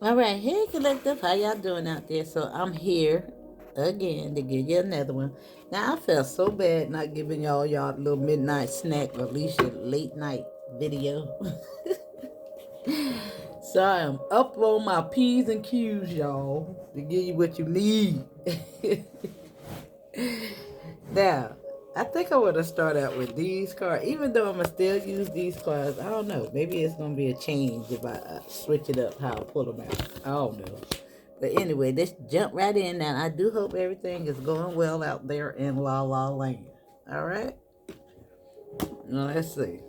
All right, hey collective, how y'all doing out there? So I'm here again to give you another one. Now I felt so bad not giving y'all a little midnight snack or at least your late night video. So I am up on my P's and Q's, y'all, to give you what you need. Now, I think I want to start out with these cards. Even though I'm going to still use these cards, I don't know. Maybe it's going to be a change if I switch it up how I pull them out. I don't know. But anyway, let's jump right in now. I do hope everything is going well out there in La La Land. All right? Now, let's see.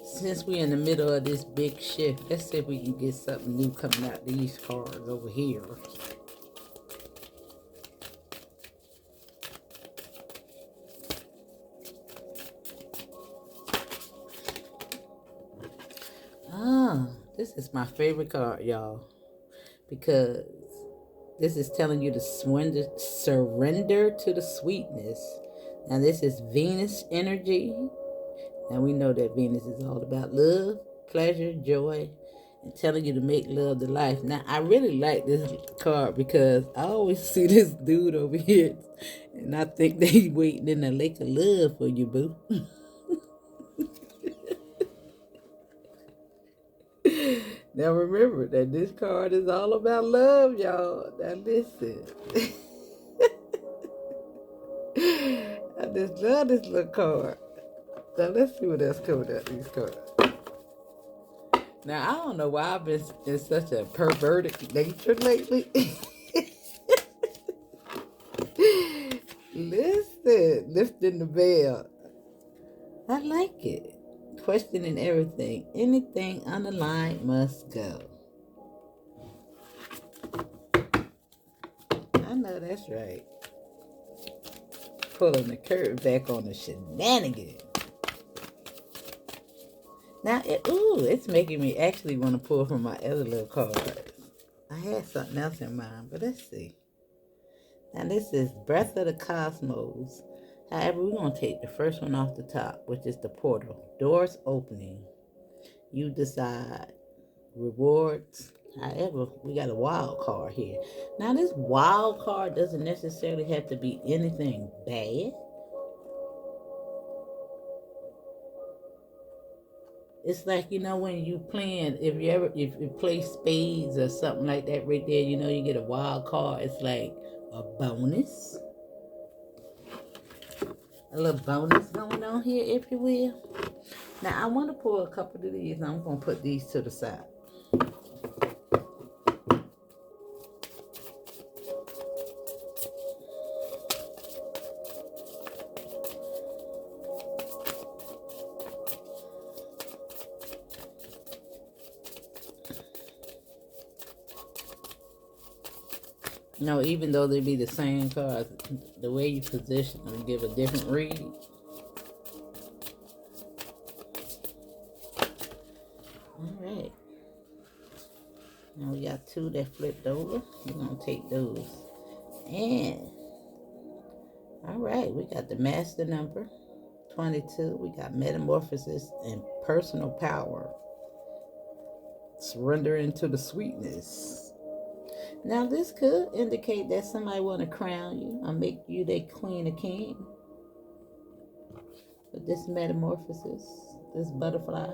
Since we're in the middle of this big shift, let's see if we can get something new coming out these cards over here. Ah, this is my favorite card, y'all, because this is telling you to surrender to the sweetness. Now, this is Venus energy. Now, we know that Venus is all about love, pleasure, joy, and telling you to make love to life. Now, I really like this card because I always see this dude over here, and I think they waiting in a lake of love for you, boo. Now, remember that this card is all about love, y'all. Now, listen. I just love this little card. Now, let's see what else coming out these cards. Now, I don't know why I've been in such a perverted nature lately. Listen, lifting the veil. I like it. Questioning everything. Anything unaligned must go. I know that's right. Pulling the curtain back on the shenanigans. Now, it's making me actually want to pull from my other little card. I had something else in mind, but let's see. Now, this is Breath of the Cosmos. However, we're going to take the first one off the top, which is the portal. Doors opening. You decide. Rewards. However, we got a wild card here. Now, this wild card doesn't necessarily have to be anything bad. It's like, when you playing, if you play spades or something like that right there, you get a wild card. It's like a bonus. A little bonus going on here, if you will. Now, I want to pull a couple of these, and I'm going to put these to the side. No, even though they be the same cards, the way you position them give a different read. All right. Now we got two that flipped over. We're going to take those. And, all right, we got the master number, 22. We got metamorphosis and personal power. Surrendering to the sweetness. Now, this could indicate that somebody want to crown you or make you their queen or king. But this metamorphosis, this butterfly,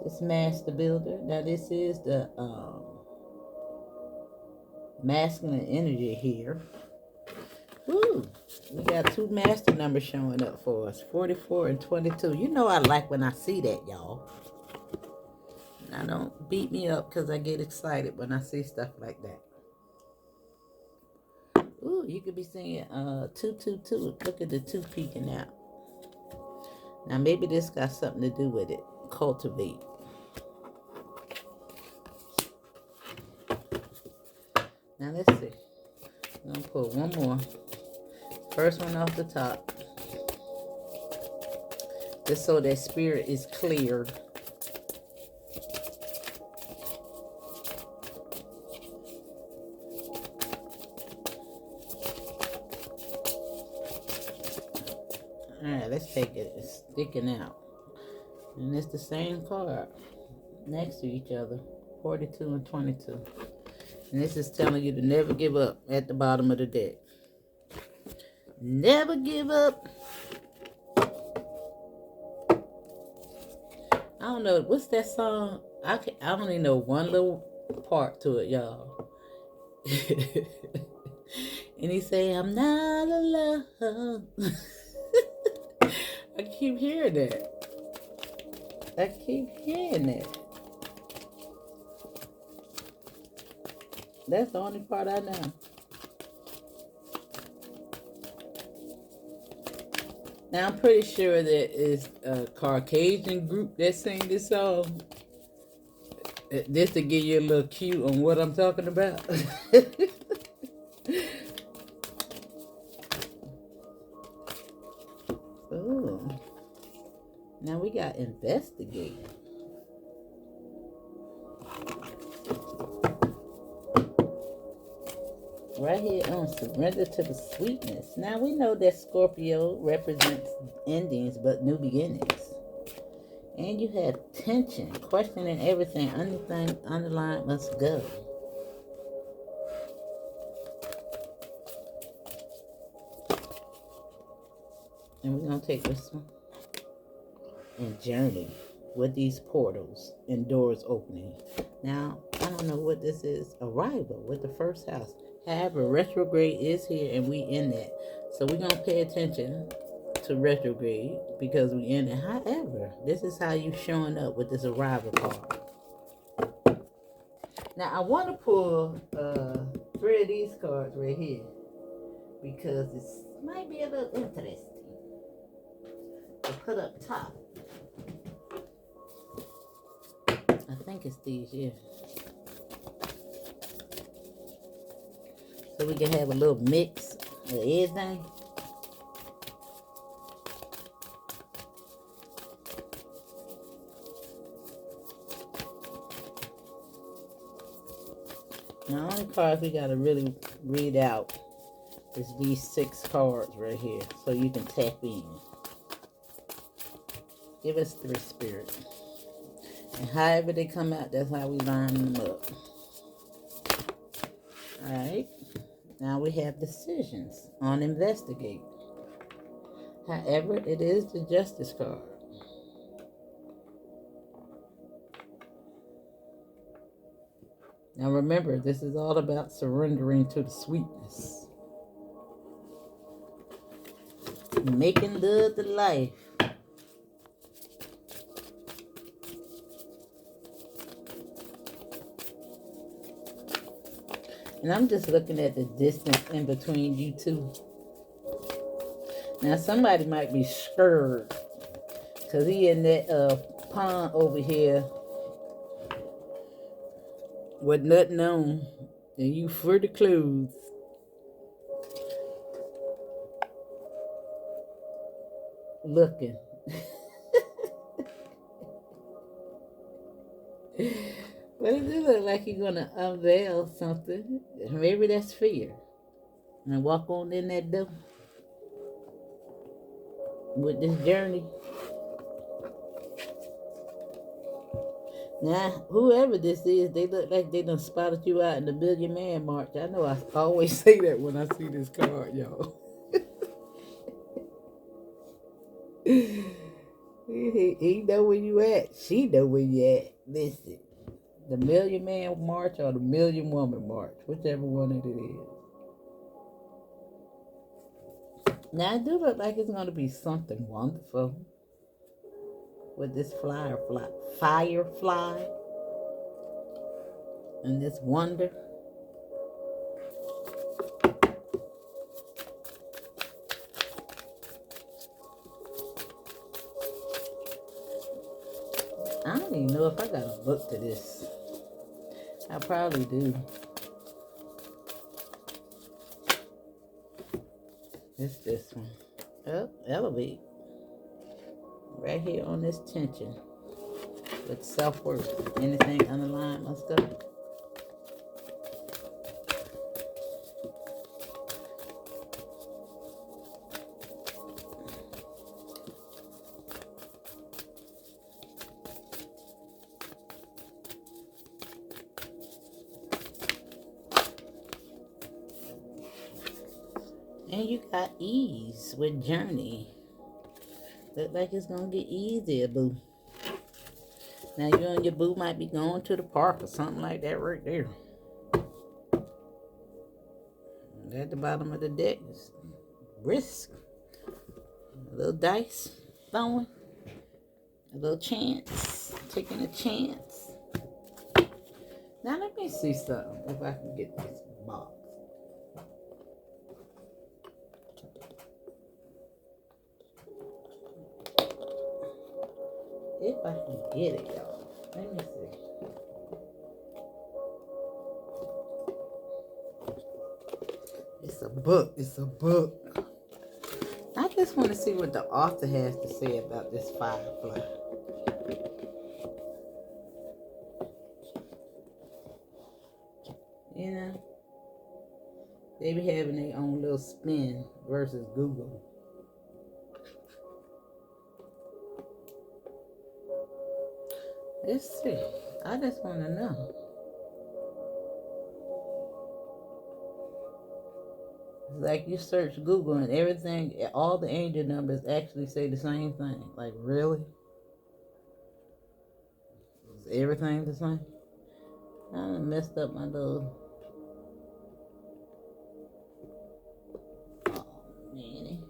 this master builder. Now, this is the masculine energy here. Woo! We got two master numbers showing up for us, 44 and 22. You know I like when I see that, y'all. Now, don't beat me up because I get excited when I see stuff like that. Ooh, you could be seeing 222. Look at the 2 peeking out. Now, maybe this got something to do with it. Cultivate. Now, let's see. I'm going to pull one more. First one off the top. Just so that spirit is clear. Alright, let's take it. It's sticking out. And it's the same card next to each other. 42 and 22. And this is telling you to never give up at the bottom of the deck. Never give up. I don't know. What's that song? I only know one little part to it, y'all. And he say, I'm not alone. I keep hearing that. I keep hearing that. That's the only part I know. Now, I'm pretty sure that it's a Caucasian group that sing this song. Just to give you a little cue on what I'm talking about. Oh. Now we got investigate. Right here on surrender to the sweetness. Now we know that Scorpio represents endings but new beginnings. And you have tension, questioning everything, anything underlined must go. And we're going to take this one and journey with these portals and doors opening. Now, I don't know what this is. Arrival with the first house. However, retrograde is here and we in that. So we're going to pay attention to retrograde because we in it. However, this is how you showing up with this arrival card. Now, I want to pull 3 of these cards right here because this might be a little interesting to put up top. I think it's these, yeah. So we can have a little mix of everything. Now, the only cards we got to really read out is these 6 cards right here. So you can tap in. Give us 3 spirit. And however they come out, that's how we line them up. Alright. Now we have decisions on investigate. However, it is the justice card. Now remember, this is all about surrendering to the sweetness. Making love to life. And I'm just looking at the distance in between you two. Now somebody might be scared because he in that pond over here with nothing on, and you for the clothes. Looking. But it do look like you're going to unveil something. Maybe that's fear. And walk on in that door with this journey. Now, whoever this is, they look like they done spotted you out in the Million Man March. I know I always say that when I see this card, y'all. He know where you at. She know where you at. Listen. The Million Man March or the Million Woman March. Whichever one it is. Now, I do look like it's going to be something wonderful. With this firefly. And this wonder. I don't even know if I got a book to this. I probably do. It's this one. Oh, elevate. Right here on this tension. With self-worth. Anything underlined must go. And you got ease with journey. Look like it's gonna get easier, boo. Now you and your boo might be going to the park or something like that right there. At the bottom of the deck is risk. A little dice throwing. A little chance. Taking a chance. Now let me see something. If I can get this box. If I can get it, y'all. Let me see. It's a book. It's a book. I just want to see what the author has to say about this firefly. You know, they be having their own little spin versus Google. Let's see. I just want to know. Like you search Google and everything, all the angel numbers actually say the same thing. Like, really? Is everything the same? I done messed up my little... Oh, man.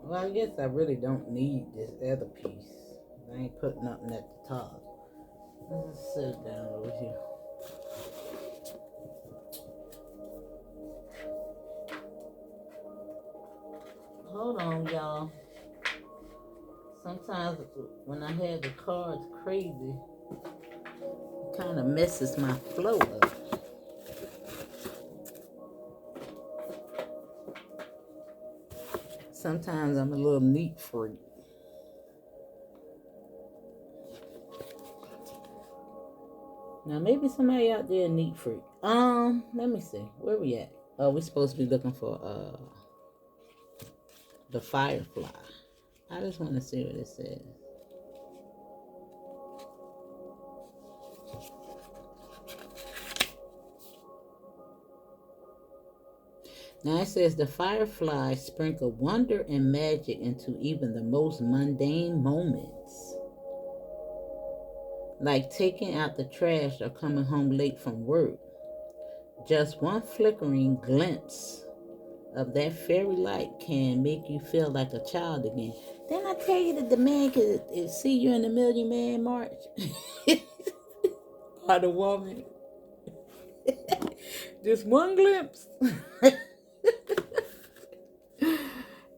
Well, I guess I really don't need this other piece. I ain't putting nothing at the top. Let's just sit it down over here. Hold on, y'all. Sometimes when I have the cards crazy, it kind of messes my flow up. Sometimes I'm a little neat freak. Now maybe somebody out there neat freak. Let me see. Where we at? Oh, we're supposed to be looking for the firefly. I just want to see what it says. Now it says the firefly sprinkle wonder and magic into even the most mundane moments. Like taking out the trash or coming home late from work. Just one flickering glimpse of that fairy light can make you feel like a child again. Didn't I tell you that the man could see you in the Million Man March? Or the woman? Just one glimpse.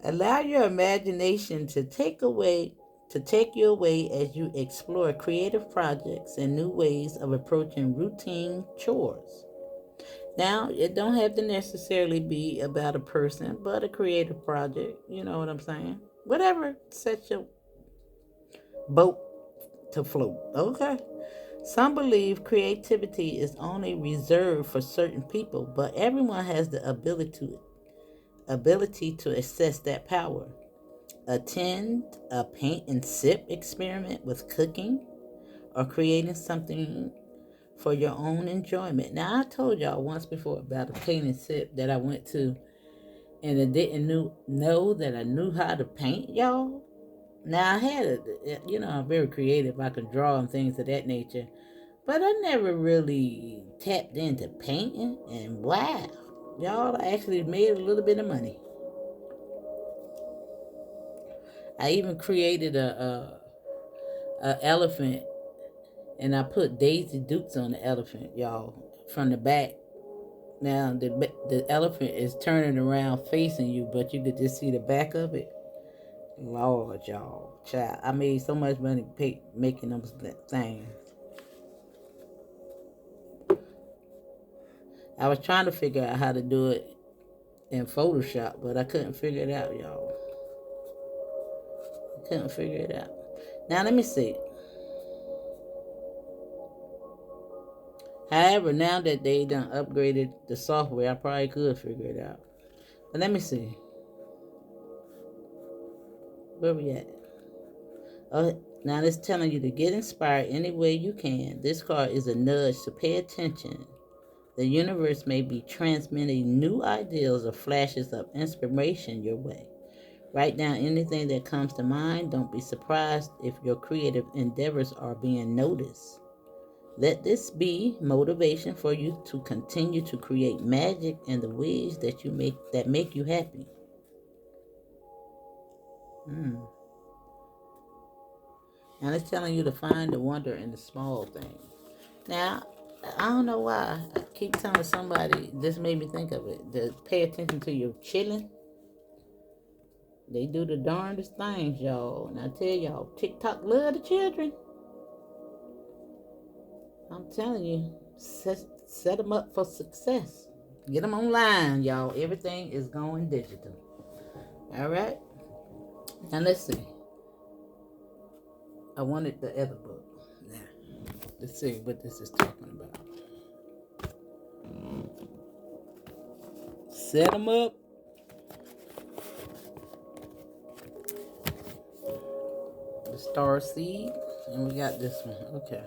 Allow your imagination to take you away as you explore creative projects and new ways of approaching routine chores. Now, it don't have to necessarily be about a person, but a creative project. You know what I'm saying? Whatever sets your boat to float. Okay. Some believe creativity is only reserved for certain people, but everyone has the ability to access that power. Attend a paint and sip experiment with cooking or creating something for your own enjoyment. Now, I told y'all once before about a paint and sip that I went to, and I didn't know that I knew how to paint, y'all. Now, I had I'm very creative. I can draw and things of that nature. But I never really tapped into painting, and wow, y'all, I actually made a little bit of money. I even created a elephant, and I put Daisy Dukes on the elephant, y'all, from the back. Now the elephant is turning around facing you, but you could just see the back of it. Lord, y'all, child, I made so much money making those things. I was trying to figure out how to do it in Photoshop, but I couldn't figure it out, y'all. I couldn't figure it out. Now, let me see. However, now that they done upgraded the software, I probably could figure it out. But let me see. Where we at? Now it's telling you to get inspired any way you can. This card is a nudge to pay attention. The universe may be transmitting new ideas or flashes of inspiration your way. Write down anything that comes to mind. Don't be surprised if your creative endeavors are being noticed. Let this be motivation for you to continue to create magic in the ways that make you happy. Mm. And it's telling you to find the wonder in the small things. Now, I don't know why I keep telling somebody, this made me think of it, to pay attention to your children. They do the darndest things, y'all. And I tell y'all, TikTok love the children. I'm telling you, set them up for success. Get them online, y'all. Everything is going digital. All right? Now, let's see. I wanted the other book. Now, let's see what this is talking about. Set them up. The star seed. And we got this one. Okay.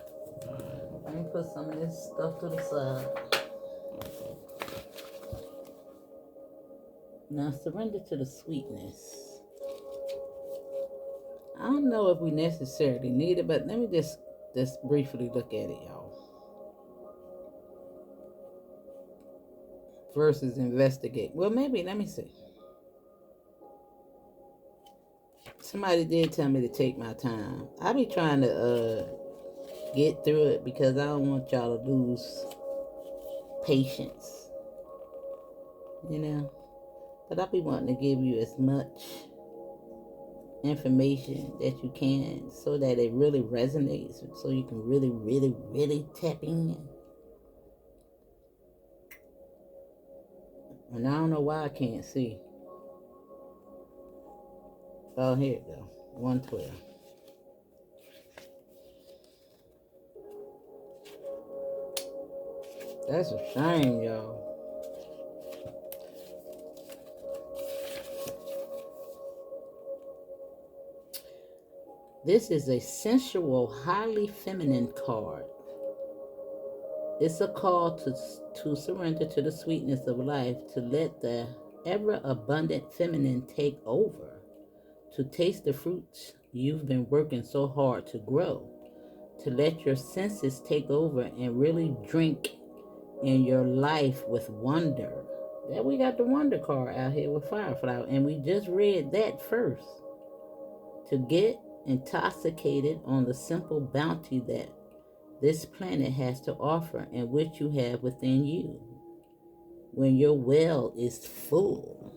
Let me put some of this stuff to the side. Now surrender to the sweetness. I don't know if we necessarily need it, but let me just briefly look at it, y'all. Versus investigate. Well, maybe, let me see. Somebody did tell me to take my time. I be trying to get through it because I don't want y'all to lose patience. You know? But I be wanting to give you as much information that you can so that it really resonates, so you can really, really, really tap in. And I don't know why I can't see. Oh, here it go. 112. That's a shame, y'all. This is a sensual, highly feminine card. It's a call to surrender to the sweetness of life, to let the ever-abundant feminine take over, to taste the fruits you've been working so hard to grow, to let your senses take over and really drink in your life with wonder. There we got the wonder card out here with Firefly, and we just read that first. To get intoxicated on the simple bounty that this planet has to offer and which you have within you when your well is full.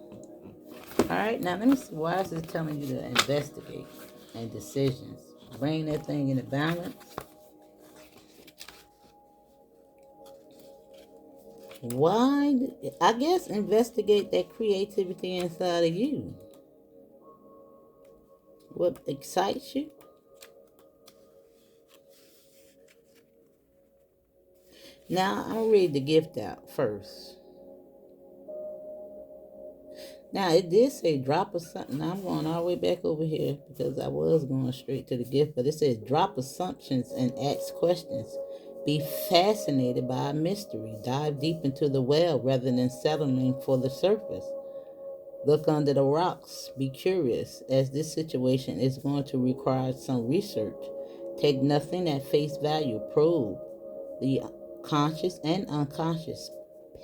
All right, now let me see. Why is it telling you to investigate and decisions? Bring that thing into balance. Why? I guess investigate that creativity inside of you. What excites you? Now, I'll read the gift out first. Now, it did say drop something. Now, I'm going all the way back over here because I was going straight to the gift, but it says drop assumptions and ask questions. Be fascinated by a mystery. Dive deep into the well rather than settling for the surface. Look under the rocks. Be curious, as this situation is going to require some research. Take nothing at face value. Probe the conscious and unconscious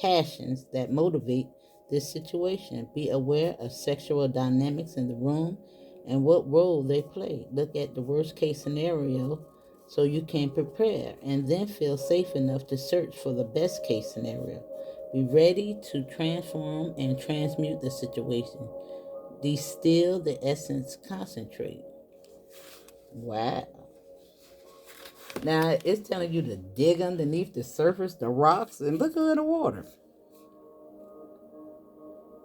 passions that motivate this situation. Be aware of sexual dynamics in the room and what role they play. Look at the worst case scenario so you can prepare, and then feel safe enough to search for the best case scenario. Be ready to transform and transmute the situation. Distill the essence, concentrate. Wow. Now it's telling you to dig underneath the surface, the rocks, and look under the water.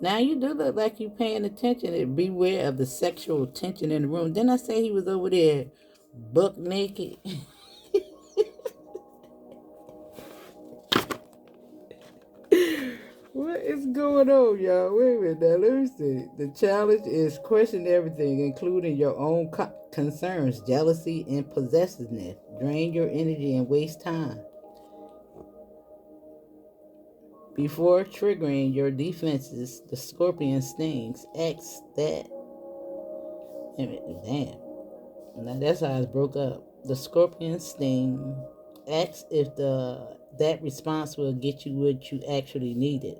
Now you do look like you paying attention and beware of the sexual tension in the room. Didn't I say he was over there buck naked? What is going on, y'all? Wait a minute now. Let me see. The challenge is question everything, including your own concerns, jealousy, and possessiveness. Drain your energy and waste time. Before triggering your defenses, the scorpion stings. X that. Damn. Now that's how it broke up. The scorpion sting. Ask if that response will get you what you actually needed.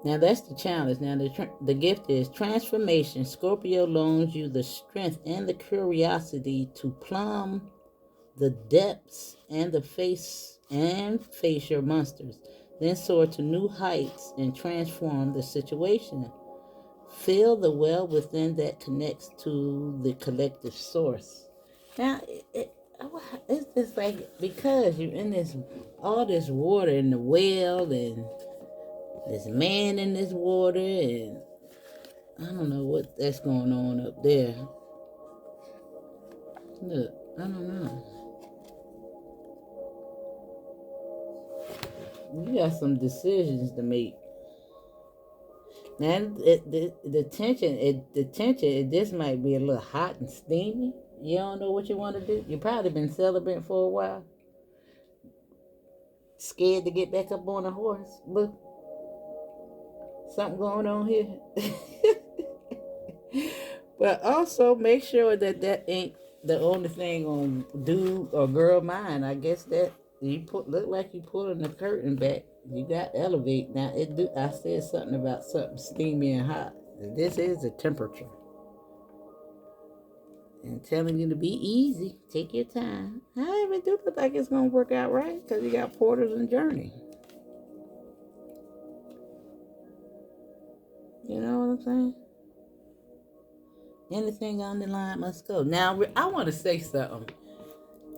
Now that's the challenge. Now the gift is transformation. Scorpio loans you the strength and the curiosity to plumb the depths and face your monsters. Then soar to new heights and transform the situation. Feel the well within that connects to the collective source. Now, it's just like, because you're in all this water in the well, and this man in this water, and I don't know what that's going on up there. Look, I don't know. You got some decisions to make. Now, the tension, this might be a little hot and steamy. You don't know what you want to do. You probably been celibate for a while. Scared to get back up on a horse. Look, something going on here. But also make sure that ain't the only thing on dude or girl mind. I guess that look like you pulling the curtain back. You got elevate. Now I said something about something steamy and hot. This is the temperature. And telling you to be easy. Take your time. I even do look like it's gonna work out right, because you got Porters and Journey. You know what I'm saying? Anything on the line must go. Now, I want to say something.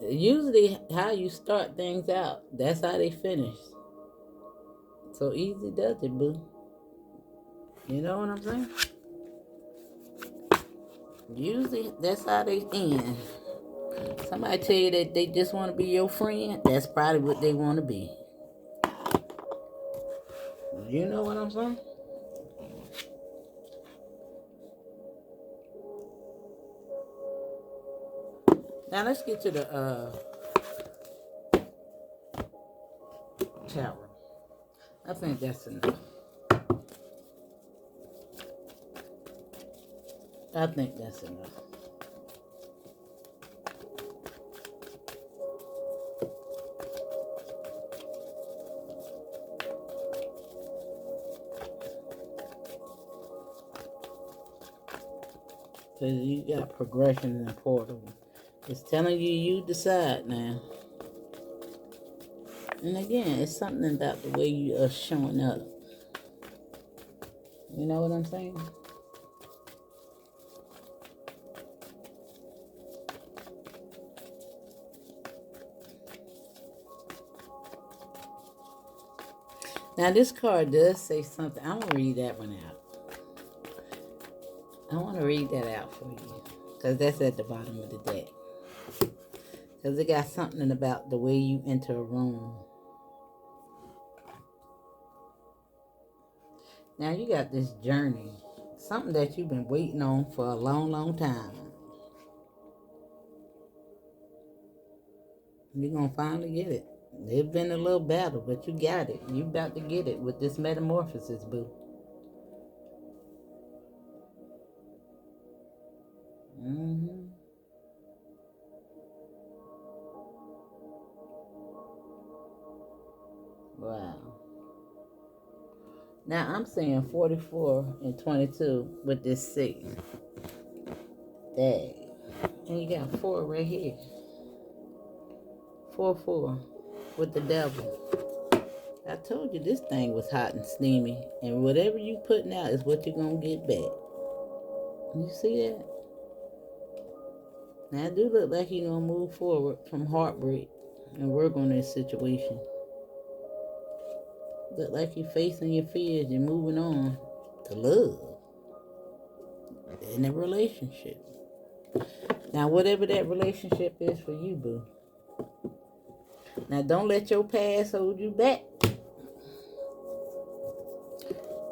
Usually, how you start things out, that's how they finish. So easy does it, boo. You know what I'm saying? Usually, that's how they end. Somebody tell you that they just want to be your friend, that's probably what they want to be. You know what I'm saying? Now let's get to the chat room. I think that's enough. I think that's enough. So you got progression and portal. It's telling you decide now. And again, it's something about the way you are showing up. You know what I'm saying? Now this card does say something. I'm going to read that one out. I want to read that out for you, because that's at the bottom of the deck. Because it got something about the way you enter a room. Now you got this journey. Something that you've been waiting on for a long, long time. You're going to finally get it. It's been a little battle, but you got it. You about to get it with this metamorphosis, boo. Mm-hmm. Wow. Now I'm saying 44 and 22 with this 6. Dang. And you got 4 right here. 4 with the devil. I told you this thing was hot and steamy. And whatever you putting out is what you're going to get back. You see that? Now, it do look like you're going to move forward from heartbreak and work on this situation. Look like you're facing your fears and moving on to love in a relationship. Now, whatever that relationship is for you, boo. Now, don't let your past hold you back.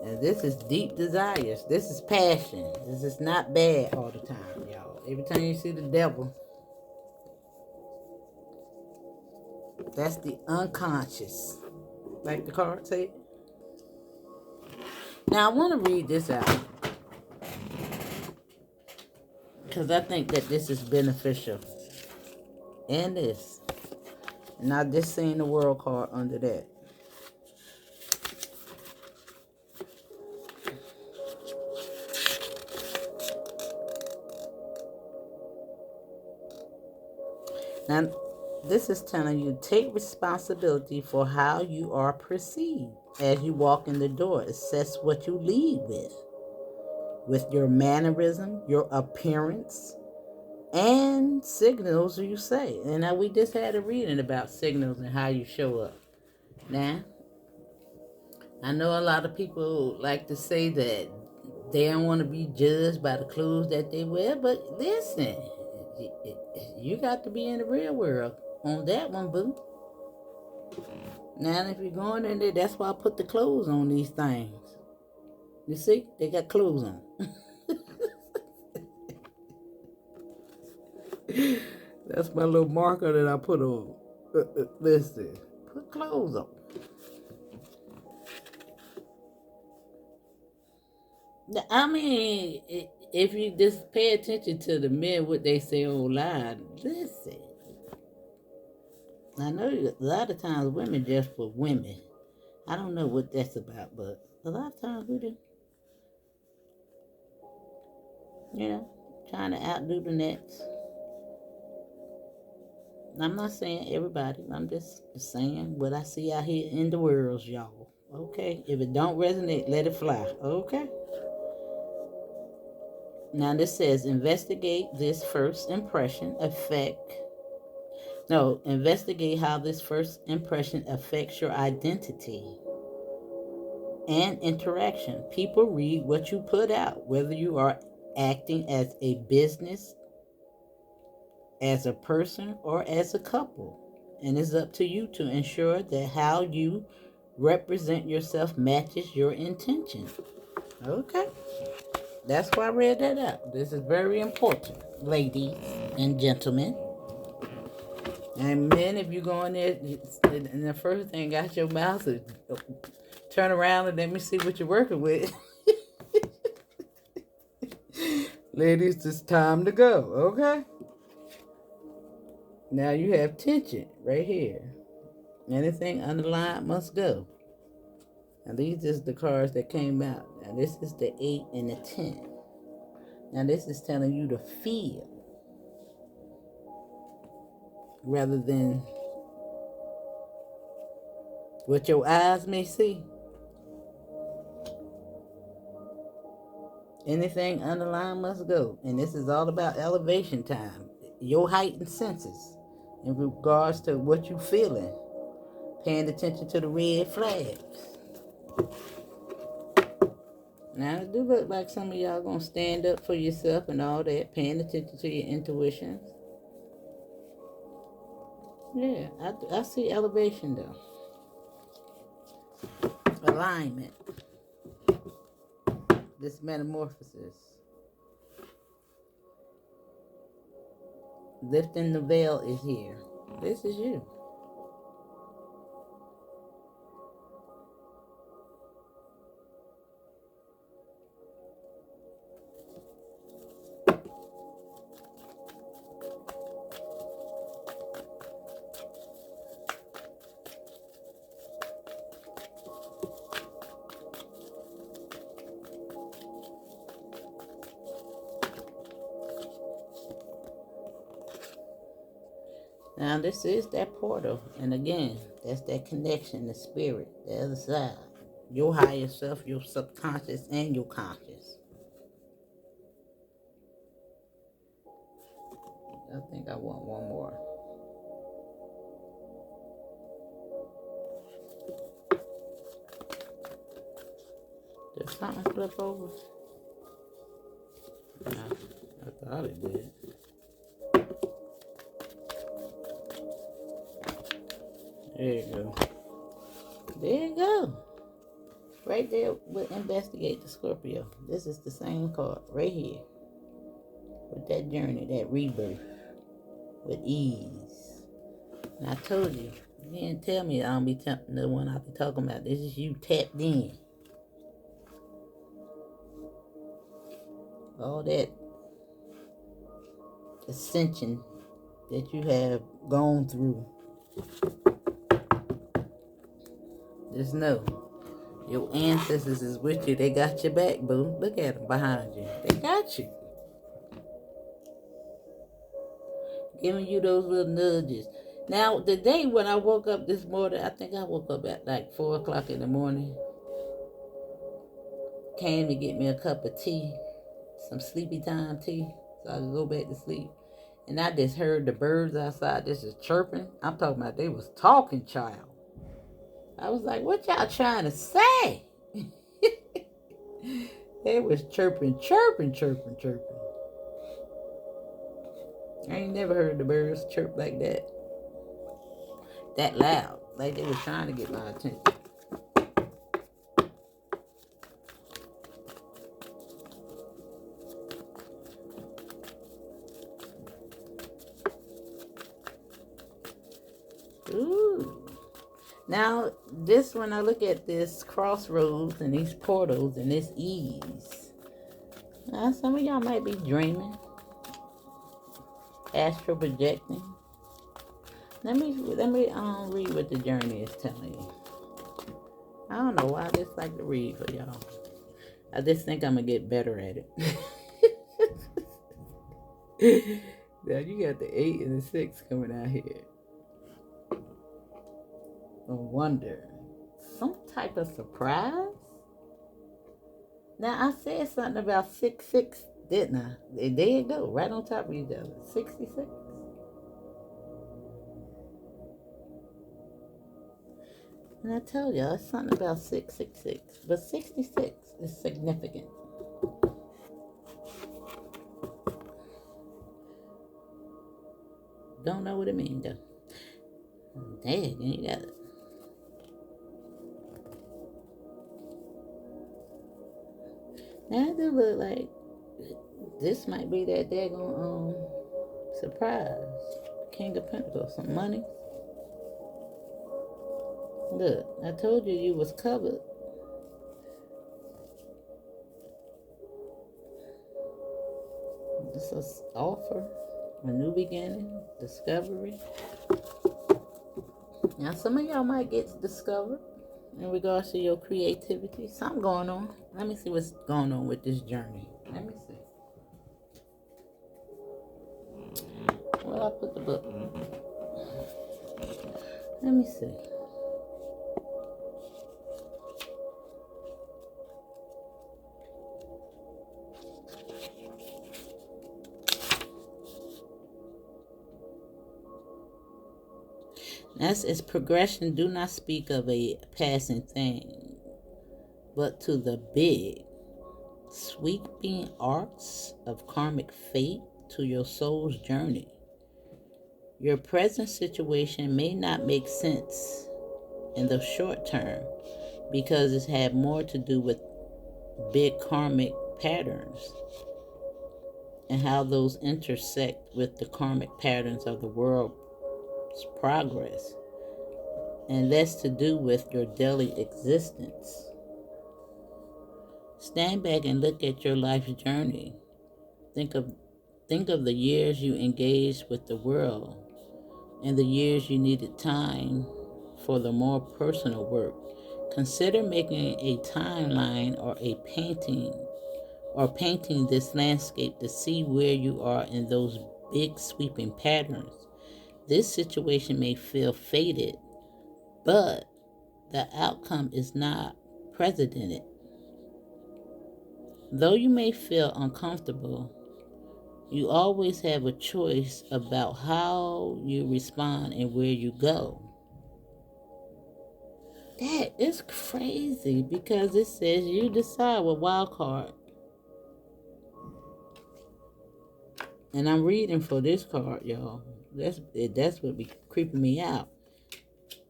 And this is deep desires. This is passion. This is not bad all the time, y'all. Every time you see the devil, that's the unconscious. Like the card say. Now I want to read this out because I think that this is beneficial. And this. And I just seen the world card under that. Now, this is telling you, take responsibility for how you are perceived. As you walk in the door, assess what you lead with your mannerism, your appearance, and signals you say. And now we just had a reading about signals and how you show up. Now, I know a lot of people like to say that they don't want to be judged by the clothes that they wear, but listen, you got to be in the real world on that one, boo. Now, if you're going in there, that's why I put the clothes on these things. You see, they got clothes on. That's my little marker that I put on. Listen, put clothes on. I mean, if you just pay attention to the men, what they say online, listen. I know a lot of times women just for women. I don't know what that's about, but a lot of times we do, trying to outdo the next. I'm not saying everybody. I'm just saying what I see out here in the world, y'all. Okay? If it don't resonate, let it fly. Okay? Now this says investigate this first impression investigate how this first impression affects your identity and interaction. People read what you put out, whether you are acting as a business, as a person, or as a couple. And it's up to you to ensure that how you represent yourself matches your intention. Okay. That's why I read that out. This is very important, ladies and gentlemen. And men, if you go in there, and the first thing out your mouth is turn around and let me see what you're working with. Ladies, it's time to go, okay? Now you have tension right here. Anything underlined must go. Now these is the cards that came out. Now this is the 8 and the 10. Now this is telling you to feel rather than what your eyes may see. Anything underlined must go. And this is all about elevation time. Your heightened senses in regards to what you feeling. Paying attention to the red flags. Now it do look like some of y'all gonna stand up for yourself and all that. Paying attention to your intuitions. Yeah, I see elevation though. Alignment. This metamorphosis. Lifting the veil is here. This is you. Now this is that portal. And again, that's that connection, the spirit, the other side. Your higher self, your subconscious, and your conscious. I think I want one more. Did something flip over? Nah, I thought it did. There you go. There you go. Right there with investigate the Scorpio. This is the same card right here. With that journey, that rebirth, with ease. And I told you, you didn't tell me I don't be the one I be talking about. This is you tapped in. All that ascension that you have gone through. Just know, your ancestors is with you. They got your back, boo. Look at them behind you. They got you. Giving you those little nudges. Now, the day when I woke up this morning, I think I woke up at like 4 o'clock in the morning. Came to get me a cup of tea, some sleepy time tea, so I could go back to sleep. And I just heard the birds outside just chirping. I'm talking about they was talking, child. I was like, what y'all trying to say? They was chirping. I ain't never heard the birds chirp like that loud. Like they was trying to get my attention. Ooh. Now, this, when I look at this crossroads and these portals and this ease, now some of y'all might be dreaming, astral projecting. Let me read what the journey is telling you. I don't know why I just like to read for y'all. I just think I'm gonna get better at it. Now you got the 8 and the 6 coming out here. A wonder. Some type of surprise? Now I said something about 66, didn't I? There you go, right on top of each other. 66. And I told y'all it's something about 666. But 66 is significant. Don't know what it means though. Dang, you got it. Now it do look like this might be that daggone surprise. King of Pentacles, some money. Look, I told you was covered. This is offer, a new beginning, discovery. Now some of y'all might get discovered in regards to your creativity. Something going on. Let me see what's going on with this journey. Let me see. Well, I put the book. Let me see. That's its progression. Do not speak of a passing thing, but to the big, sweeping arcs of karmic fate to your soul's journey. Your present situation may not make sense in the short term because it's had more to do with big karmic patterns and how those intersect with the karmic patterns of the world's progress, and less to do with your daily existence. Stand back and look at your life's journey. Think of the years you engaged with the world and the years you needed time for the more personal work. Consider making a timeline or painting this landscape to see where you are in those big sweeping patterns. This situation may feel fated, but the outcome is not precedented. Though you may feel uncomfortable, you always have a choice about how you respond and where you go. That is crazy because it says you decide with wild card. And I'm reading for this card, y'all. That's what be creeping me out.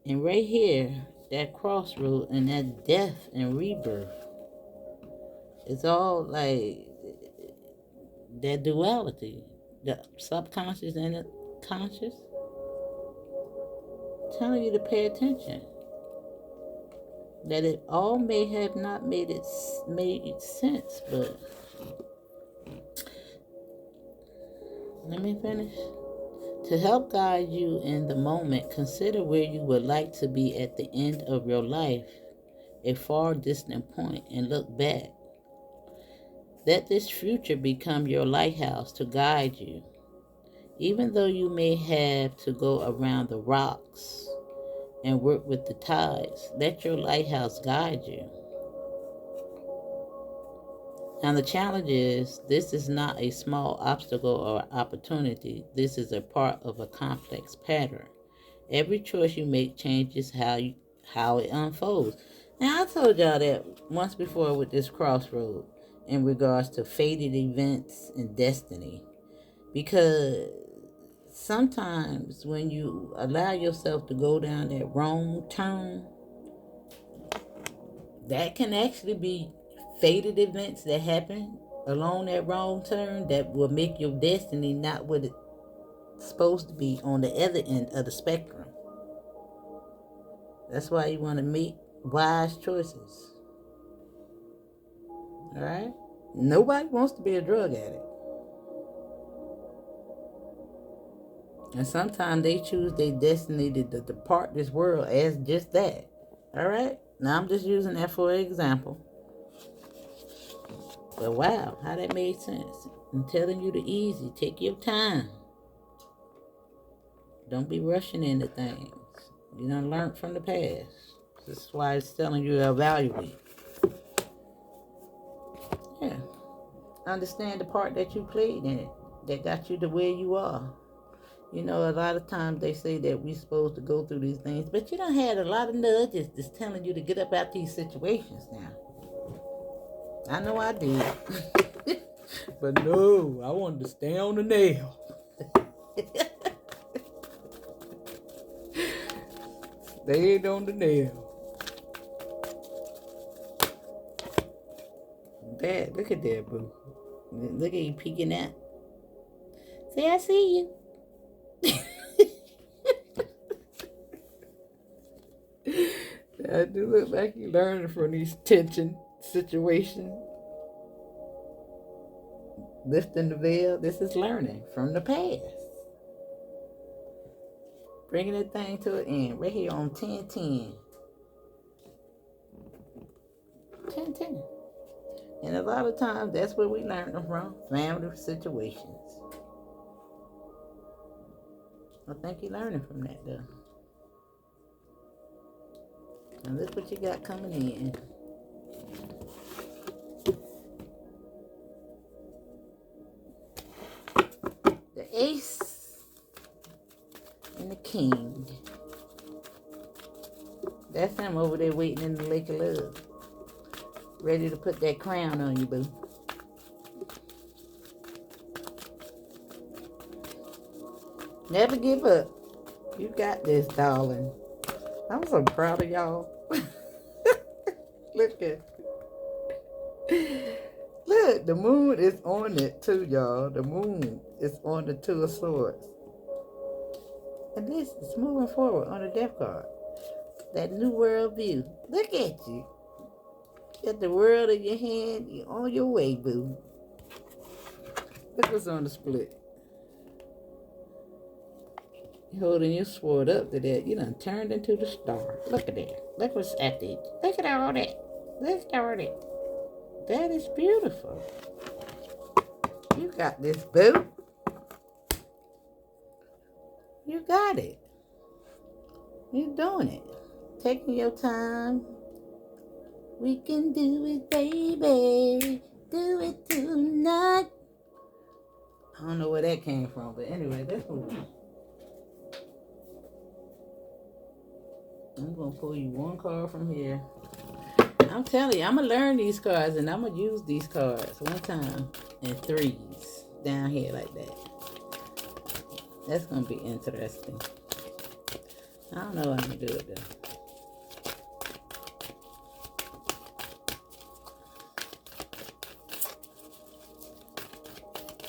And right here, that crossroad and that death and rebirth. It's all like that duality, the subconscious and the conscious, telling you to pay attention. That it all may have not made sense, but let me finish. To help guide you in the moment, consider where you would like to be at the end of your life, a far distant point, and look back. Let this future become your lighthouse to guide you. Even though you may have to go around the rocks and work with the tides, let your lighthouse guide you. Now, the challenge is this is not a small obstacle or opportunity. This is a part of a complex pattern. Every choice you make changes how it unfolds. Now, I told y'all that once before with this crossroad in regards to fated events and destiny. Because sometimes when you allow yourself to go down that wrong turn, that can actually be fated events that happen along that wrong turn that will make your destiny not what it's supposed to be on the other end of the spectrum. That's why you want to make wise choices. All right? Nobody wants to be a drug addict. And sometimes they choose their destiny to depart this world as just that. All right? Now I'm just using that for example. But wow, how that made sense. I'm telling you the easy. Take your time. Don't be rushing into things. You done learned from the past. This is why it's telling you to evaluate. Yeah. Understand the part that you played in it that got you to where you are. You know, a lot of times they say that we're supposed to go through these things, but you done had a lot of nudges that's telling you to get up out these situations now. I know I did. But no, I wanted to stay on the nail. Stayed on the nail. Dad, look at that, boo. Look at you peeking out. Say, I see you. I do look like you learning from these tension situations. Lifting the veil, this is learning from the past. Bringing that thing to an end. Right here on 1010. 1010. And a lot of times, that's where we learn them from. Family situations. I think you're learning from that, though. And look what you got coming in. The Ace and the King. That's him over there waiting in the Lake of Love. Ready to put that crown on you, boo. Never give up. You got this, darling. I'm so proud of y'all. Look at Look, the moon is on it too, y'all. The moon is on the Two of Swords. And this is moving forward on the Death card. That new world view. Look at you. Got the world in your hand. You're on your way, boo. Look what's on the split. You're holding your sword up to that. You done turned into the star. Look at that. Look what's at the. Look at all that. Look at all that. That is beautiful. You got this, boo. You got it. You're doing it. Taking your time. We can do it, baby. Do it tonight. I don't know where that came from, but anyway, let's move on. I'm going to pull you one card from here. I'm telling you, I'm going to learn these cards and I'm going to use these cards one time in threes down here like that. That's going to be interesting. I don't know how I'm going to do it though.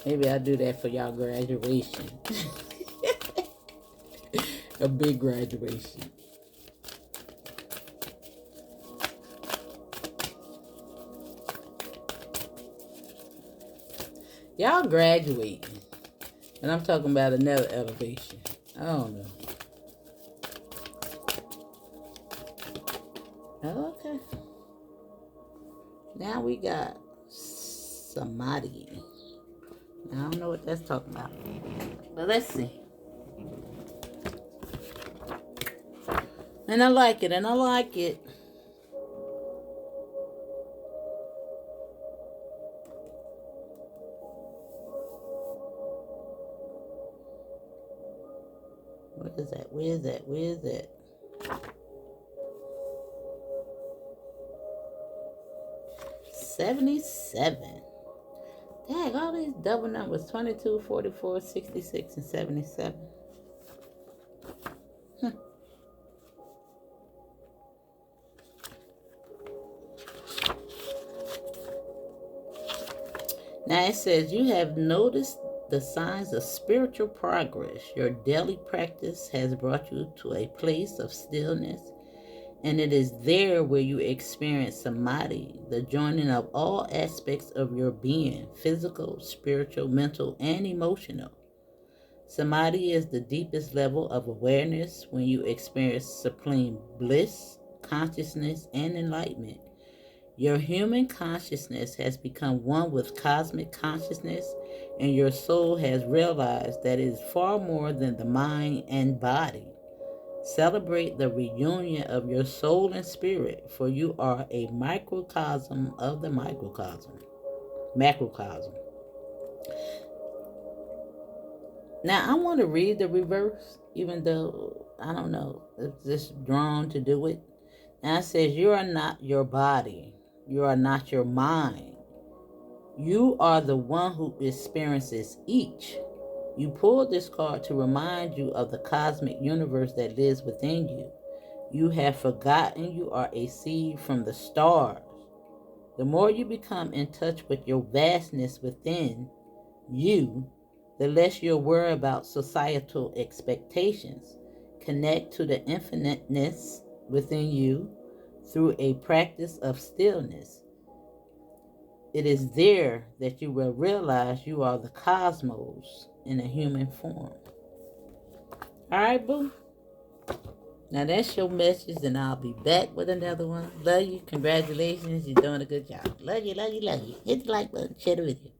Maybe I'll do that for y'all graduation. A big graduation. Y'all graduating. And I'm talking about another elevation. I don't know. Okay. Now we got samadhi. I don't know what that's talking about. But let's see. And I like it, and I like it. Where is that? Where is that? Where is that? $77. Dang, all these double numbers, 22, 44, 66, and 77. Now it says, you have noticed the signs of spiritual progress. Your daily practice has brought you to a place of stillness, and it is there where you experience samadhi, the joining of all aspects of your being, physical, spiritual, mental, and emotional. Samadhi is the deepest level of awareness when you experience supreme bliss, consciousness, and enlightenment. Your human consciousness has become one with cosmic consciousness, and your soul has realized that it is far more than the mind and body. Celebrate the reunion of your soul and spirit, for you are a microcosm of the macrocosm. Now, I want to read the reverse, even though I don't know, it's just drawn to do it. Now it says, you are not your body. You are not your mind. You are the one who experiences each. You pulled this card to remind you of the cosmic universe that lives within you. You have forgotten you are a seed from the stars. The more you become in touch with your vastness within you, the less you'll worry about societal expectations. Connect to the infiniteness within you through a practice of stillness. It is there that you will realize you are the cosmos in a human form. All right, boo? Now that's your message, and I'll be back with another one. Love you. Congratulations. You're doing a good job. Love you, love you, love you. Hit the like button. Share the video.